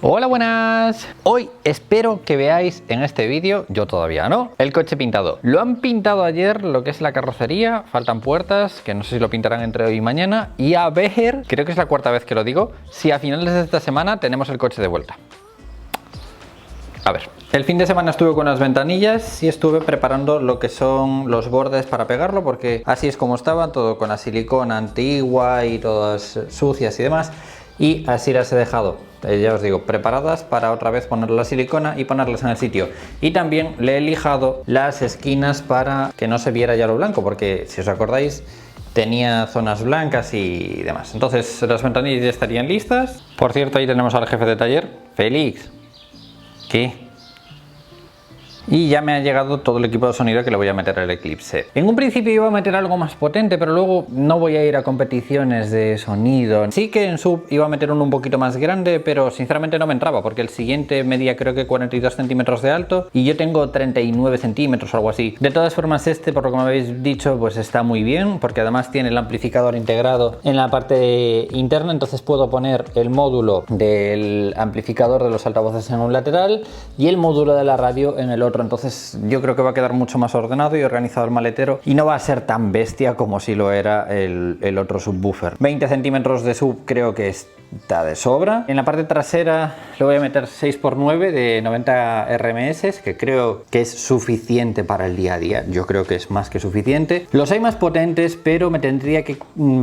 Hola, buenas. Hoy espero que veáis en este vídeo, yo todavía no, el coche pintado. Lo han pintado ayer, lo que es la carrocería, faltan puertas, que no sé si lo pintarán entre hoy y mañana. Y a ver, creo que es la cuarta vez que lo digo, si a finales de esta semana tenemos el coche de vuelta. A ver, el fin de semana estuve con las ventanillas y estuve preparando lo que son los bordes para pegarlo, porque así es como estaba, todo con la silicona antigua y todas sucias y demás. Y así las he dejado, ya os digo, preparadas para otra vez poner la silicona y ponerlas en el sitio. Y también le he lijado las esquinas para que no se viera ya lo blanco, porque si os acordáis tenía zonas blancas y demás. Entonces las ventanillas ya estarían listas. Por cierto, ahí tenemos al jefe de taller, Félix. ¿Qué? Y ya me ha llegado todo el equipo de sonido que le voy a meter al Eclipse. En un principio iba a meter algo más potente, pero luego no voy a ir a competiciones de sonido. Sí que en sub iba a meter uno un poquito más grande, pero sinceramente no me entraba, porque el siguiente medía creo que 42 centímetros de alto y yo tengo 39 centímetros o algo así. De todas formas, este, por lo que me habéis dicho, pues está muy bien, porque además tiene el amplificador integrado en la parte interna, entonces puedo poner el módulo del amplificador de los altavoces en un lateral y el módulo de la radio en el otro. Entonces yo creo que va a quedar mucho más ordenado y organizado el maletero y no va a ser tan bestia como si lo era el otro subwoofer. 20 centímetros de sub creo que está de sobra. En la parte trasera le voy a meter 6x9 de 90 RMS, que creo que es suficiente para el día a día. Yo creo que es más que suficiente. Los hay más potentes, pero me tendría que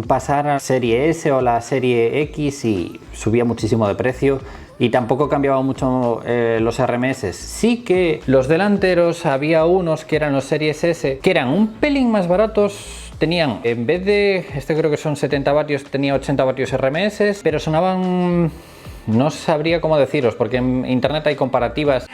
pasar a serie S o la serie X y subía muchísimo de precio. Y tampoco cambiaba mucho los RMS. Sí que los delanteros había unos que eran los series S, que eran un pelín más baratos. Tenían, en vez de, este creo que son 70 vatios, tenía 80 vatios RMS, pero sonaban, no sabría cómo deciros, porque en internet hay comparativas.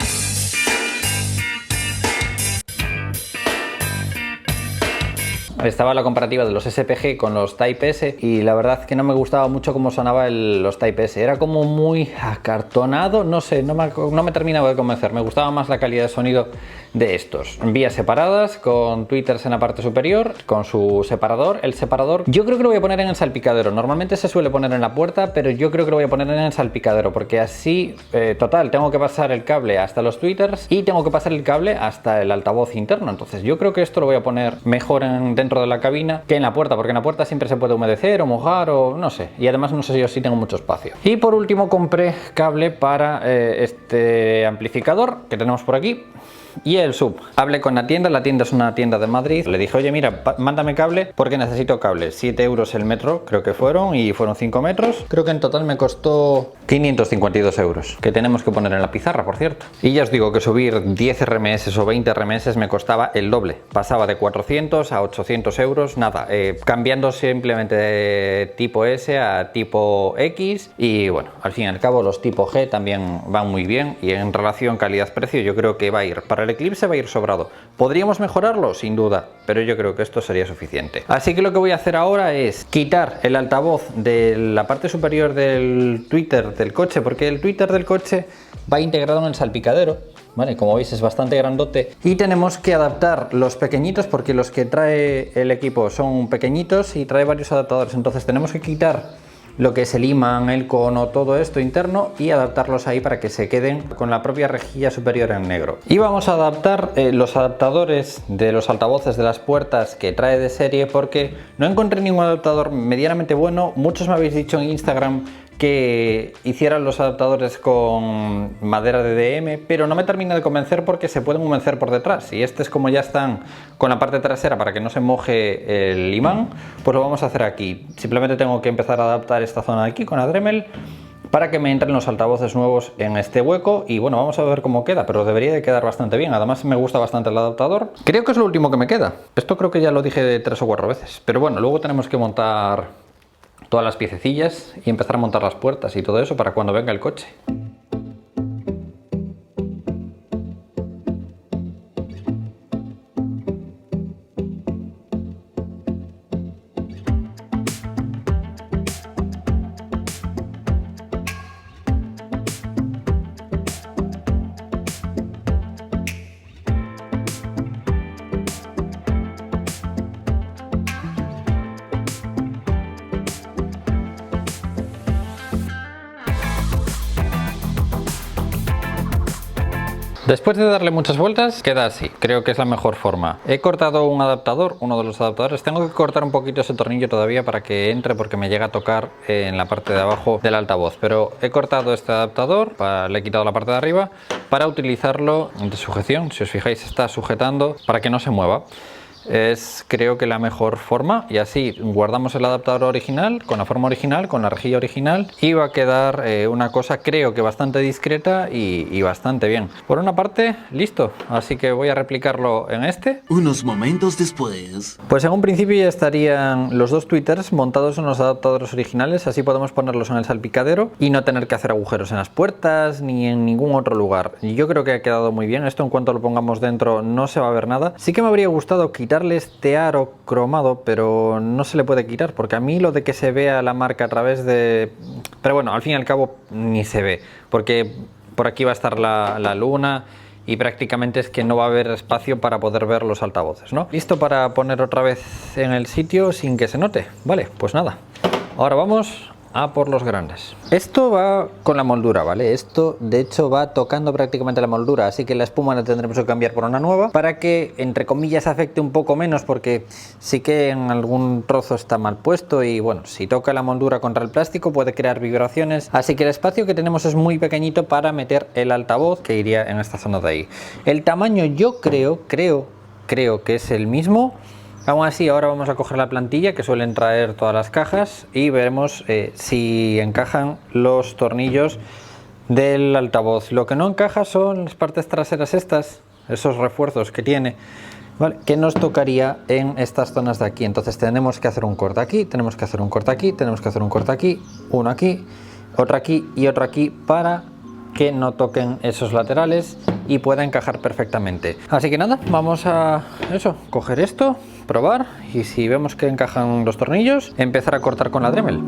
Estaba la comparativa de los SPG con los Type S y la verdad que no me gustaba mucho cómo sonaba los Type S. Era como muy acartonado, no sé, no me terminaba de convencer. Me gustaba más la calidad de sonido de estos. Vías separadas, con tweeters en la parte superior, con su separador. El separador yo creo que lo voy a poner en el salpicadero. Normalmente se suele poner en la puerta, pero yo creo que lo voy a poner en el salpicadero, porque así, total, tengo que pasar el cable hasta los tweeters y tengo que pasar el cable hasta el altavoz interno. Entonces yo creo que esto lo voy a poner mejor dentro de la cabina que en la puerta, porque en la puerta siempre se puede humedecer o mojar o no sé, y además no sé si yo sí tengo mucho espacio. Y por último compré cable para este amplificador que tenemos por aquí y el sub. Hablé con la tienda es una tienda de Madrid, le dije, oye mira, mándame cable porque necesito cable. 7 euros el metro creo que fueron, y fueron 5 metros, creo que en total me costó 552 euros, que tenemos que poner en la pizarra, por cierto. Y ya os digo que subir 10 RMS o 20 RMS me costaba el doble, pasaba de 400 a 800 euros, nada, cambiando simplemente de tipo S a tipo X. Y bueno, al fin y al cabo los tipo G también van muy bien, y en relación calidad-precio yo creo que va a ir, para el Eclipse va a ir sobrado. ¿Podríamos mejorarlo? Sin duda, pero yo creo que esto sería suficiente. Así que lo que voy a hacer ahora es quitar el altavoz de la parte superior del tweeter del coche, porque el tweeter del coche va integrado en el salpicadero. Vale, como veis es bastante grandote y tenemos que adaptar los pequeñitos, porque los que trae el equipo son pequeñitos y trae varios adaptadores. Entonces tenemos que quitar lo que es el imán, el cono, todo esto interno, y adaptarlos ahí para que se queden con la propia rejilla superior en negro. Y vamos a adaptar los adaptadores de los altavoces de las puertas que trae de serie, porque no encontré ningún adaptador medianamente bueno. Muchos me habéis dicho en Instagram que hicieran los adaptadores con madera de DM, pero no me termina de convencer porque se pueden humedecer por detrás, y este es como ya están con la parte trasera para que no se moje el imán, pues lo vamos a hacer aquí. Simplemente tengo que empezar a adaptar esta zona de aquí con la Dremel para que me entren los altavoces nuevos en este hueco, y bueno, vamos a ver cómo queda, pero debería de quedar bastante bien. Además me gusta bastante el adaptador. Creo que es lo último que me queda. Esto creo que ya lo dije 3 o 4 veces, pero bueno, luego tenemos que montar todas las piececillas y empezar a montar las puertas y todo eso para cuando venga el coche. Después de darle muchas vueltas, queda así. Creo que es la mejor forma. He cortado un adaptador, uno de los adaptadores. Tengo que cortar un poquito ese tornillo todavía para que entre, porque me llega a tocar en la parte de abajo del altavoz. Pero he cortado este adaptador, le he quitado la parte de arriba para utilizarlo de sujeción. Si os fijáis, está sujetando para que no se mueva. Es, creo que, la mejor forma, y así guardamos el adaptador original con la forma original, con la rejilla original, y va a quedar una cosa, creo que bastante discreta y bastante bien. Por una parte, listo, así que voy a replicarlo en este. Unos momentos después. Pues en un principio ya estarían los dos tweeters montados en los adaptadores originales, así podemos ponerlos en el salpicadero y no tener que hacer agujeros en las puertas ni en ningún otro lugar. Yo creo que ha quedado muy bien. Esto, en cuanto lo pongamos dentro, no se va a ver nada. Sí que me habría gustado quitarle este aro cromado, pero no se le puede quitar, porque a mí lo de que se vea la marca a través de... Pero bueno, al fin y al cabo ni se ve, porque por aquí va a estar la luna y prácticamente es que no va a haber espacio para poder ver los altavoces, ¿no? Listo para poner otra vez en el sitio sin que se note. Vale, pues nada, ahora vamos a por los grandes. Esto va con la moldura, ¿vale? Esto de hecho va tocando prácticamente la moldura, así que la espuma la tendremos que cambiar por una nueva para que, entre comillas, afecte un poco menos, porque sí que en algún trozo está mal puesto y bueno, si toca la moldura contra el plástico puede crear vibraciones, así que el espacio que tenemos es muy pequeñito para meter el altavoz, que iría en esta zona de ahí. El tamaño, yo creo que es el mismo. Aún así, ahora vamos a coger la plantilla que suelen traer todas las cajas y veremos si encajan los tornillos del altavoz. Lo que no encaja son las partes traseras estas, esos refuerzos que tiene, ¿vale? Que nos tocaría en estas zonas de aquí. Entonces tenemos que hacer un corte aquí, tenemos que hacer un corte aquí, tenemos que hacer un corte aquí, uno aquí, otro aquí y otro aquí, para que no toquen esos laterales y pueda encajar perfectamente. Así que nada, vamos a coger esto, probar, y si vemos que encajan los tornillos, empezar a cortar con la Dremel.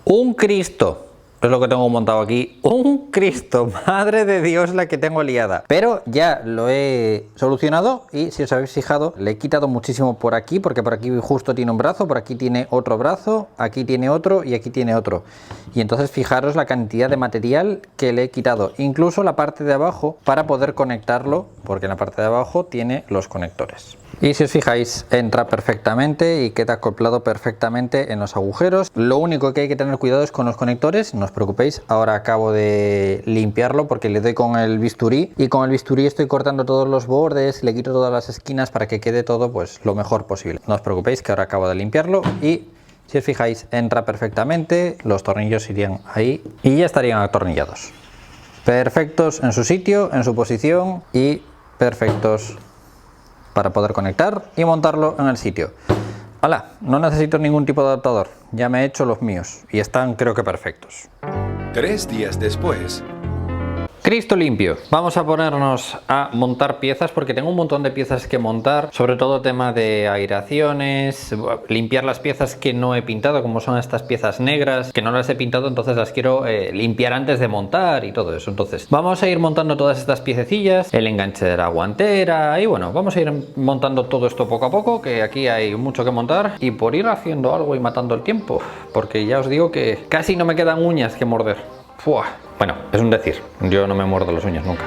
Un Cristo es lo que tengo montado aquí. Un Cristo, madre de Dios, la que tengo liada. Pero ya lo he solucionado y, si os habéis fijado, le he quitado muchísimo por aquí, porque por aquí justo tiene un brazo, por aquí tiene otro brazo, aquí tiene otro y aquí tiene otro. Y entonces fijaros la cantidad de material que le he quitado, incluso la parte de abajo, para poder conectarlo, porque en la parte de abajo tiene los conectores. Y si os fijáis, entra perfectamente y queda acoplado perfectamente en los agujeros. Lo único que hay que tener cuidado es con los conectores, no os preocupéis. Ahora acabo de limpiarlo porque le doy con el bisturí, y con el bisturí estoy cortando todos los bordes, le quito todas las esquinas para que quede todo pues lo mejor posible. No os preocupéis, que ahora acabo de limpiarlo y, si os fijáis, entra perfectamente. Los tornillos irían ahí y ya estarían atornillados. Perfectos en su sitio, en su posición, y perfectos para poder conectar y montarlo en el sitio. ¡Hala! No necesito ningún tipo de adaptador, ya me he hecho los míos y están, creo que, perfectos. 3 días después. Cristo limpio. Vamos a ponernos a montar piezas, porque tengo un montón de piezas que montar, sobre todo tema de aireaciones, limpiar las piezas que no he pintado, como son estas piezas negras que no las he pintado, entonces las quiero limpiar antes de montar y todo eso. Entonces vamos a ir montando todas estas piececillas, el enganche de la guantera, y bueno, vamos a ir montando todo esto poco a poco, que aquí hay mucho que montar, y por ir haciendo algo y matando el tiempo, porque ya os digo que casi no me quedan uñas que morder. ¡Fua! Bueno, es un decir, yo no me muerdo las uñas nunca.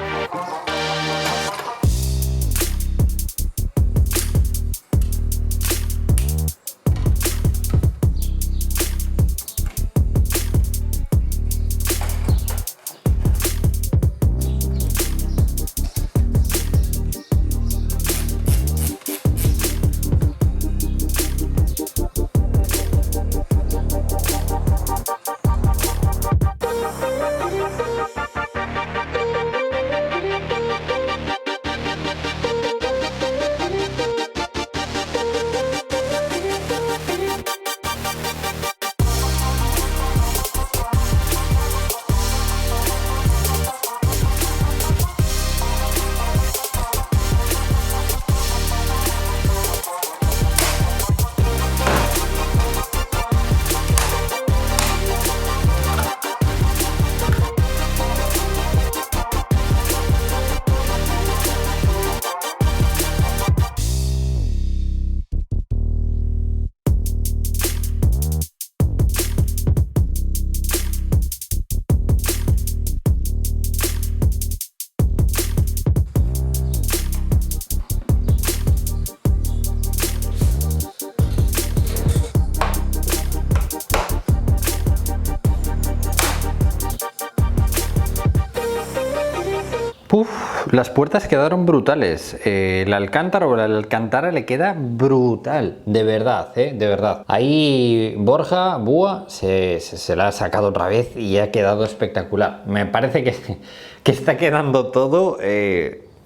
Las puertas quedaron brutales. El Alcántara o la Alcántara le queda brutal. De verdad, de verdad. Ahí Borja Búa se la ha sacado otra vez y ha quedado espectacular. Me parece que está quedando todo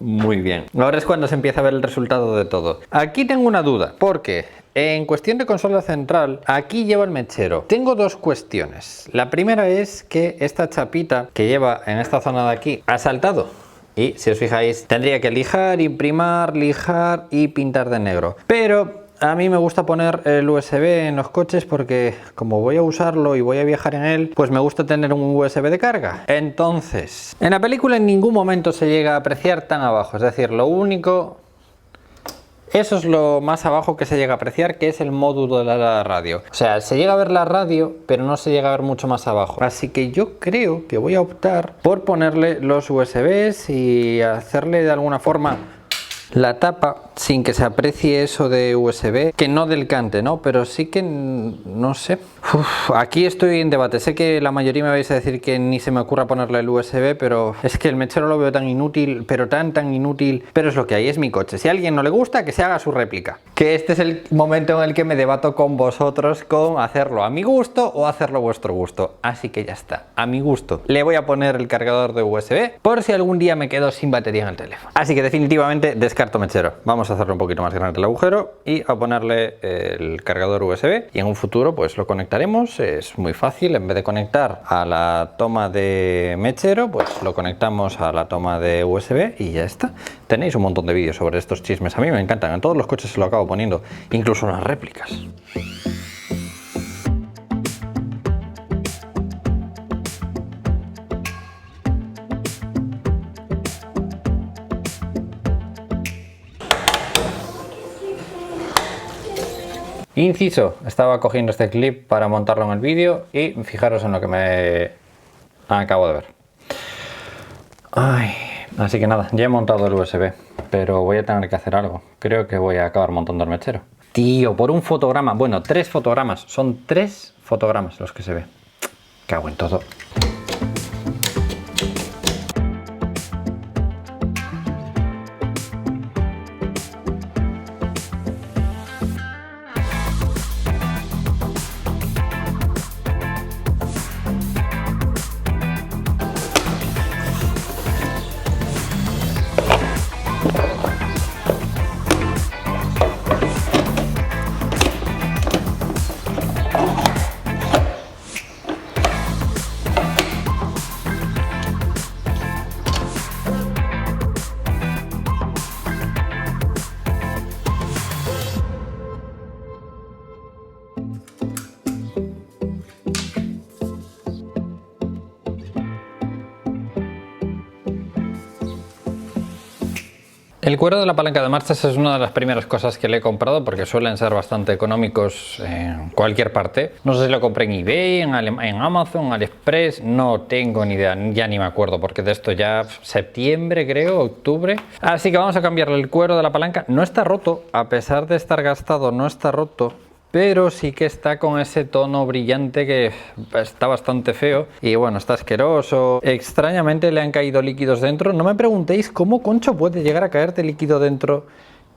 muy bien. Ahora es cuando se empieza a ver el resultado de todo. Aquí tengo una duda, porque en cuestión de consola central, aquí lleva el mechero. Tengo dos cuestiones. La primera es que esta chapita que lleva en esta zona de aquí ha saltado. Y si os fijáis, tendría que lijar, imprimar, lijar y pintar de negro. Pero a mí me gusta poner el USB en los coches porque como voy a usarlo y voy a viajar en él, pues me gusta tener un USB de carga. Entonces, en la película en ningún momento se llega a apreciar tan abajo. Es decir, lo único... Eso es lo más abajo que se llega a apreciar, que es el módulo de la radio. O sea, se llega a ver la radio, pero no se llega a ver mucho más abajo. Así que yo creo que voy a optar por ponerle los USBs y hacerle de alguna forma la tapa sin que se aprecie eso de USB, que no del cante, ¿no? Pero sí que, no sé. Aquí estoy en debate. Sé que la mayoría me vais a decir que ni se me ocurra ponerle el USB, pero es que el mechero lo veo tan inútil, pero tan inútil. Pero es lo que hay, es mi coche. Si a alguien no le gusta, que se haga su réplica. Que este es el momento en el que me debato con vosotros con hacerlo a mi gusto o hacerlo a vuestro gusto. Así que ya está, a mi gusto. Le voy a poner el cargador de USB por si algún día me quedo sin batería en el teléfono. Así que definitivamente descarto mechero. Vamos a hacerle un poquito más grande el agujero y a ponerle el cargador USB. Y en un futuro pues lo conectaremos. Es muy fácil, en vez de conectar a la toma de mechero, pues lo conectamos a la toma de USB y ya está. Tenéis un montón de vídeos sobre estos chismes, a mí me encantan, en todos los coches se lo acabo poniendo, incluso unas réplicas. Inciso, estaba cogiendo este clip para montarlo en el vídeo y fijaros en lo que me acabo de ver. Ay, así que nada, ya he montado el USB, pero voy a tener que hacer algo. Creo que voy a acabar montando el mechero. Tío, por un fotograma, bueno, 3 fotogramas, son 3 fotogramas los que se ve. Cago en todo. El cuero de la palanca de marchas es una de las primeras cosas que le he comprado porque suelen ser bastante económicos en cualquier parte. No sé si lo compré en eBay, en Amazon, en AliExpress, no tengo ni idea, ya ni me acuerdo porque de esto ya septiembre creo, octubre. Así que vamos a cambiarle el cuero de la palanca. No está roto, a pesar de estar gastado no está roto. Pero sí que está con ese tono brillante que está bastante feo y bueno, está asqueroso. Extrañamente le han caído líquidos dentro. No me preguntéis cómo concho puede llegar a caerte líquido dentro,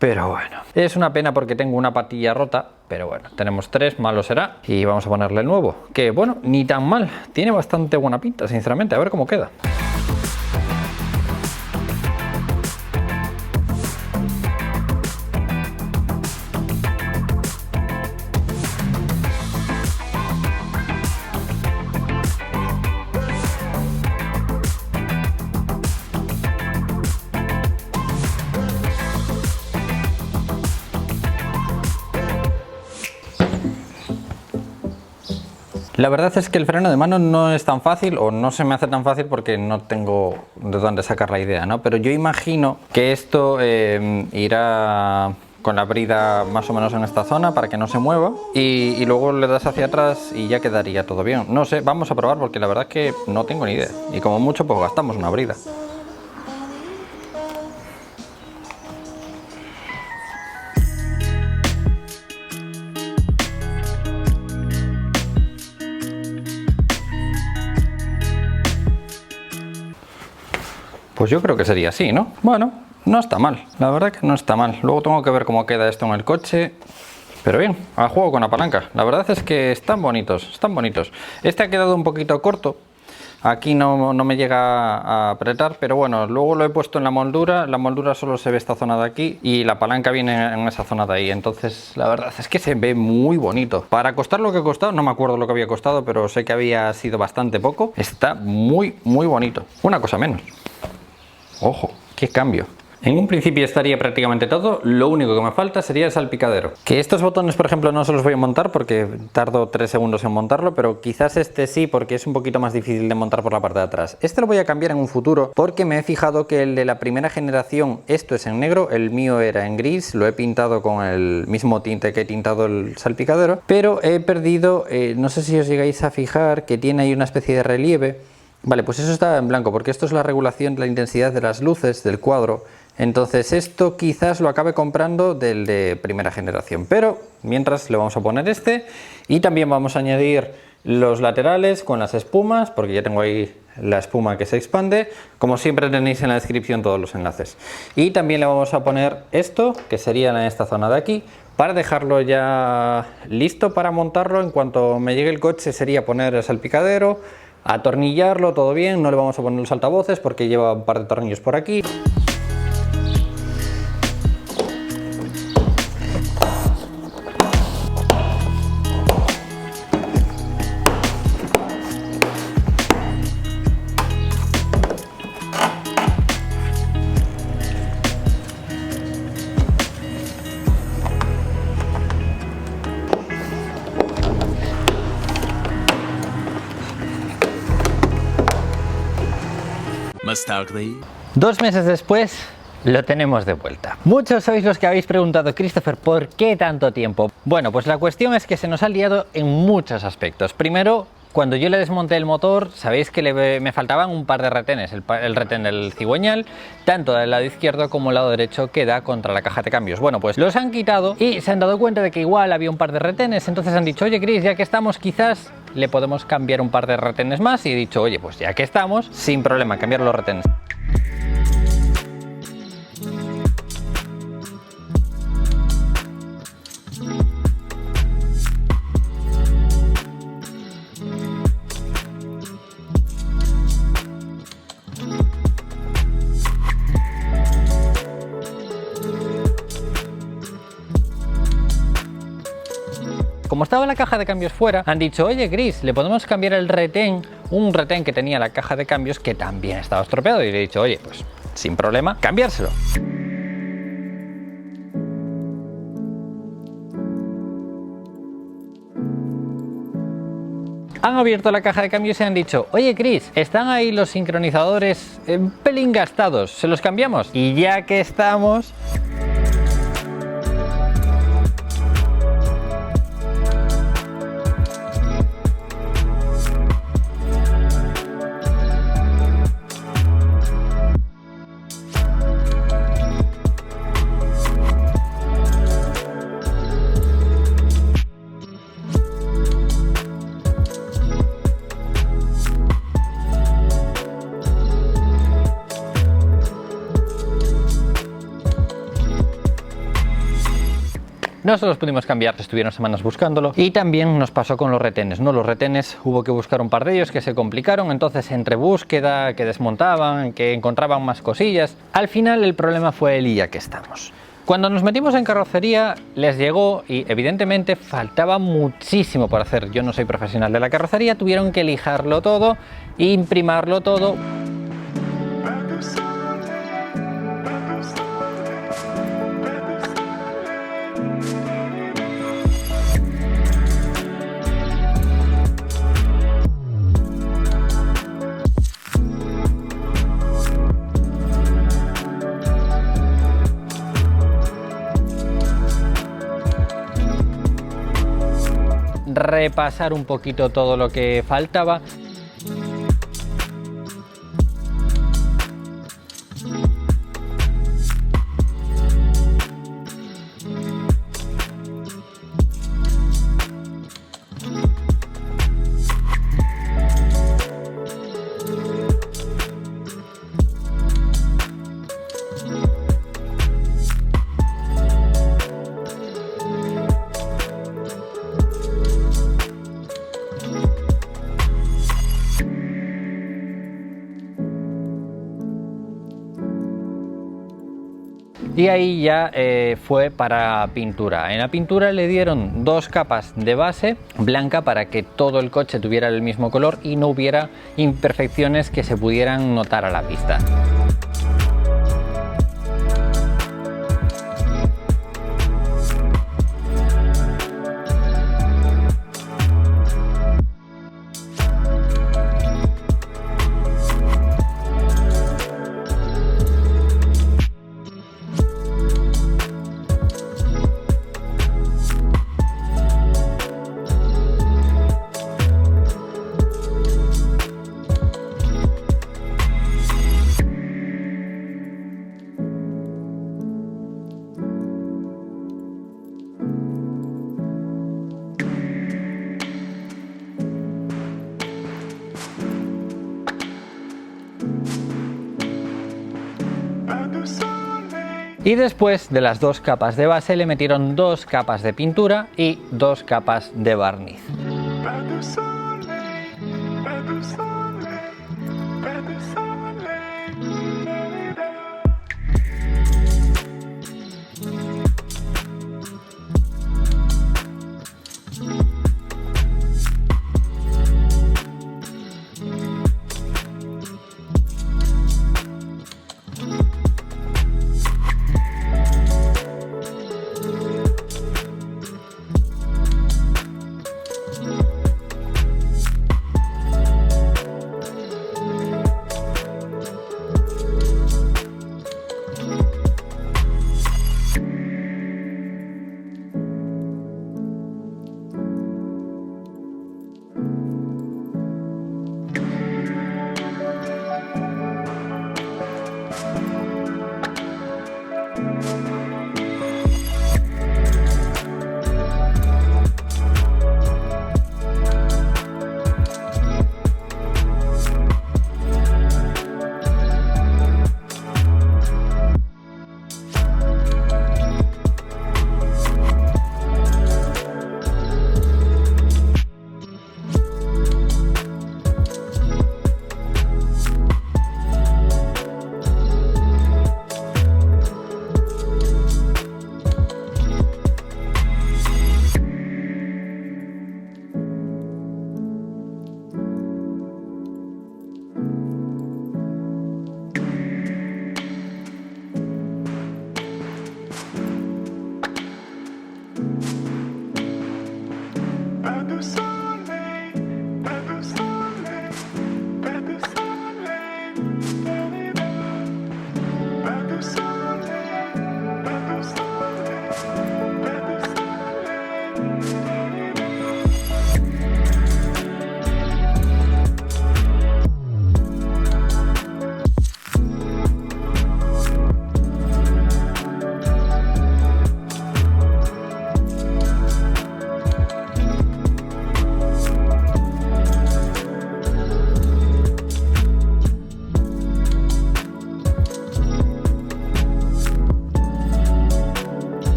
pero bueno, es una pena porque tengo una patilla rota, pero bueno, tenemos 3, malo será. Y vamos a ponerle el nuevo, que bueno, ni tan mal, tiene bastante buena pinta, sinceramente, a ver cómo queda. La verdad es que el freno de mano no es tan fácil o no se me hace tan fácil porque no tengo de dónde sacar la idea, ¿no? Pero yo imagino que esto irá con la brida más o menos en esta zona para que no se mueva y luego le das hacia atrás y ya quedaría todo bien. No sé, vamos a probar porque la verdad es que no tengo ni idea y como mucho pues gastamos una brida. Pues yo creo que sería así, ¿no? Bueno, no está mal, la verdad que no está mal. Luego tengo que ver cómo queda esto en el coche. Pero bien, a juego con la palanca. La verdad es que están bonitos, están bonitos. Este ha quedado un poquito corto. Aquí no me llega a apretar, pero bueno, luego lo he puesto en la moldura. La moldura solo se ve esta zona de aquí y la palanca viene en esa zona de ahí. Entonces, la verdad es que se ve muy bonito. Para costar lo que ha costado, no me acuerdo lo que había costado, pero sé que había sido bastante poco. Está muy bonito. Una cosa menos. Ojo, qué cambio. En un principio estaría prácticamente todo, lo único que me falta sería el salpicadero. Que estos botones, por ejemplo, no se los voy a montar porque tardo 3 segundos en montarlo, pero quizás este sí, porque es un poquito más difícil de montar por la parte de atrás. Este lo voy a cambiar en un futuro porque me he fijado que el de la primera generación, esto es en negro, el mío era en gris, lo he pintado con el mismo tinte que he tintado el salpicadero, pero he perdido, no sé si os llegáis a fijar que tiene ahí una especie de relieve. Vale, pues eso está en blanco porque esto es la regulación de la intensidad de las luces del cuadro. Entonces esto quizás lo acabe comprando del de primera generación, pero mientras le vamos a poner este y también vamos a añadir los laterales con las espumas, porque ya tengo ahí la espuma que se expande. Como siempre tenéis en la descripción todos los enlaces. Y también le vamos a poner esto, que sería en esta zona de aquí, para dejarlo ya listo para montarlo. En cuanto me llegue el coche sería poner el salpicadero, atornillarlo todo bien. No le vamos a poner los altavoces porque lleva un par de tornillos por aquí. Más tarde. 2 meses después lo tenemos de vuelta. Muchos sois los que habéis preguntado: Christopher, ¿por qué tanto tiempo? Bueno, pues la cuestión es que se nos ha liado en muchos aspectos. Primero, cuando yo le desmonté el motor, sabéis que me faltaban un par de retenes, el retén del cigüeñal, tanto del lado izquierdo como el lado derecho que da contra la caja de cambios. Bueno, pues los han quitado y se han dado cuenta de que igual había un par de retenes, entonces han dicho: oye Chris, ya que estamos, quizás le podemos cambiar un par de retenes más. Y he dicho: oye, pues ya que estamos, sin problema, cambiar los retenes. Como estaba la caja de cambios fuera, han dicho: oye Chris, le podemos cambiar el retén, un retén que tenía la caja de cambios que también estaba estropeado. Y le he dicho: oye, pues sin problema, cambiárselo. Han abierto la caja de cambios y han dicho: oye Chris, están ahí los sincronizadores un pelín gastados, ¿se los cambiamos? Y ya que estamos... No se los pudimos cambiar, estuvieron semanas buscándolo. Y también nos pasó con los retenes, ¿no? Los retenes hubo que buscar un par de ellos que se complicaron, entonces entre búsqueda, que desmontaban, que encontraban más cosillas, al final el problema fue el y ya que estamos. Cuando nos metimos en carrocería les llegó y evidentemente faltaba muchísimo por hacer. Yo no soy profesional de la carrocería, tuvieron que lijarlo todo, imprimarlo todo. Repasar un poquito todo lo que faltaba. Y ahí ya fue para pintura. En la pintura le dieron 2 capas de base blanca para que todo el coche tuviera el mismo color y no hubiera imperfecciones que se pudieran notar a la vista. Y después de las 2 capas de base le metieron 2 capas de pintura y 2 capas de barniz.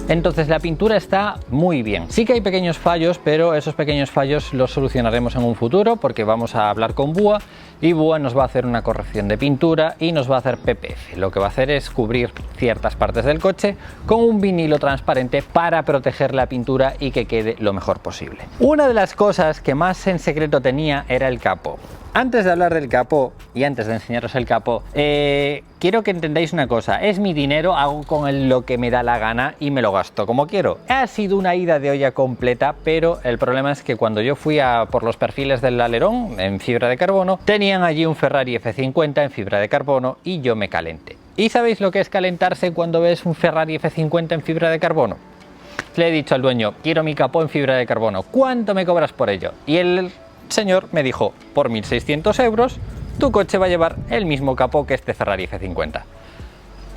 Entonces la pintura está muy bien. Sí que hay pequeños fallos, pero esos pequeños fallos los solucionaremos en un futuro porque vamos a hablar con BUA y BUA nos va a hacer una corrección de pintura y nos va a hacer PPF. Lo que va a hacer es cubrir ciertas partes del coche con un vinilo transparente para proteger la pintura y que quede lo mejor posible. Una de las cosas que más en secreto tenía era el capó. Antes de hablar del capó y antes de enseñaros el capó, quiero que entendáis una cosa. Es mi dinero, hago con él lo que me da la gana y me lo gasto como quiero. Ha sido una ida de olla completa, pero el problema es que cuando yo fui por los perfiles del alerón en fibra de carbono, tenían allí un Ferrari F50 en fibra de carbono y yo me calenté. ¿Y sabéis lo que es calentarse cuando ves un Ferrari F50 en fibra de carbono? Le he dicho al dueño, quiero mi capó en fibra de carbono, ¿cuánto me cobras por ello? Y el señor me dijo, por 1.600 euros tu coche va a llevar el mismo capó que este Ferrari F50.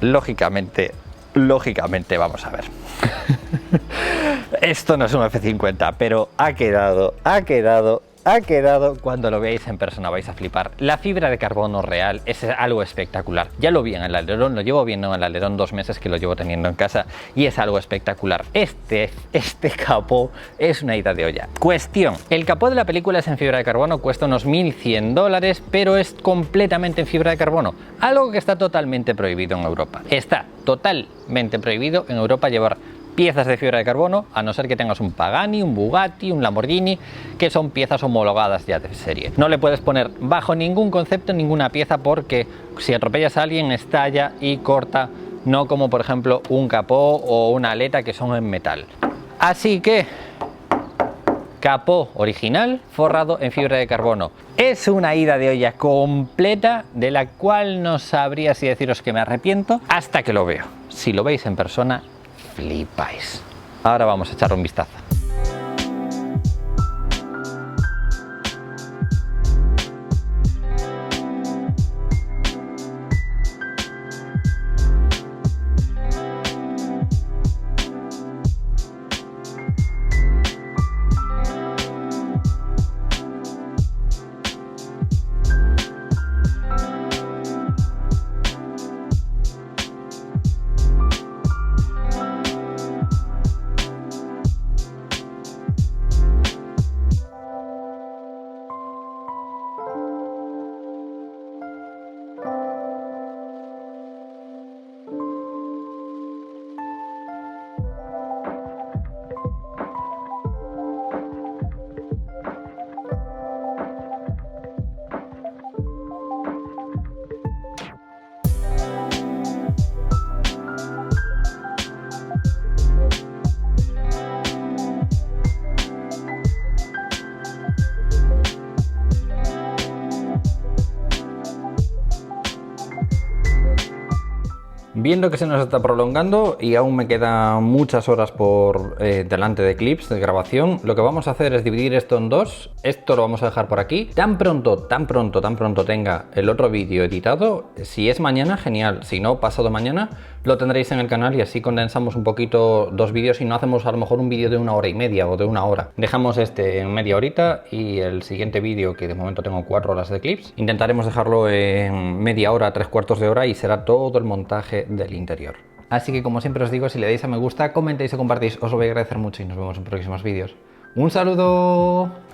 Lógicamente vamos a ver. Esto no es un F50, pero ha quedado ha quedado. Cuando lo veáis en persona vais a flipar. La fibra de carbono real es algo espectacular. Ya lo vi en el alerón, lo llevo viendo en el alerón 2 meses que lo llevo teniendo en casa y es algo espectacular. Este capó es una ida de olla. Cuestión, el capó de la película es en fibra de carbono, cuesta unos $1.100, pero es completamente en fibra de carbono, algo que está totalmente prohibido en Europa. Está totalmente prohibido en Europa llevar piezas de fibra de carbono, a no ser que tengas un Pagani, un Bugatti, un Lamborghini, que son piezas homologadas ya de serie. No le puedes poner bajo ningún concepto ninguna pieza porque si atropellas a alguien estalla y corta, no como por ejemplo un capó o una aleta que son en metal. Así que capó original forrado en fibra de carbono. Es una ida de olla completa de la cual no sabría si deciros que me arrepiento hasta que lo veo. Si lo veis en persona, flipáis. Ahora vamos a echarle un vistazo. Viendo que se nos está prolongando y aún me quedan muchas horas por delante de clips de grabación, lo que vamos a hacer es dividir esto en dos. Esto lo vamos a dejar por aquí. Tan pronto tenga el otro vídeo editado, si es mañana, genial. Si no, pasado mañana, lo tendréis en el canal y así condensamos un poquito dos vídeos y no hacemos a lo mejor un vídeo de 1h30 o de 1 hora. Dejamos este en media horita y el siguiente vídeo, que de momento tengo 4 horas de clips, intentaremos dejarlo en media hora, 3/4 de hora y será todo el montaje del interior. Así que como siempre os digo, si le dais a me gusta, comentéis o compartís, os lo voy a agradecer mucho y nos vemos en próximos vídeos. ¡Un saludo!